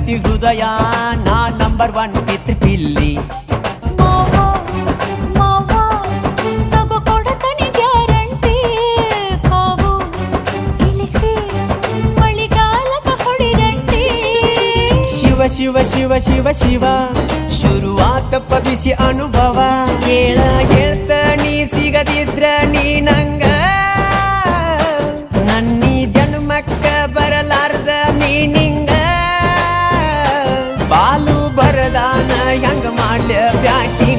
ಗೆಳತಿ ಹೃದಯ ನಾ ನಂಬರ್ 1 ಪಿತೃ ಪಿಲ್ಲಿ ಶಿವ ಶಿವ ಶಿವ ಶಿವ ಶುರುವಾತಪ್ಪ ಬಿಸಿ ಅನುಭವ ಕೇಳ ಗೆಳ್ತ ನೀ ಸಿಗದಿದ್ರ ನೀ ನಂಗ ನನ್ನೀ ಜನ್ಮಕ್ಕ ಬರಲಾರ್ದ ನೀನಿಂಗ ಬಾಲು ಬರದಾನ ಹೆಂಗ ಮಾಡ್ಲ ಬ್ಯಾಟಿಂಗ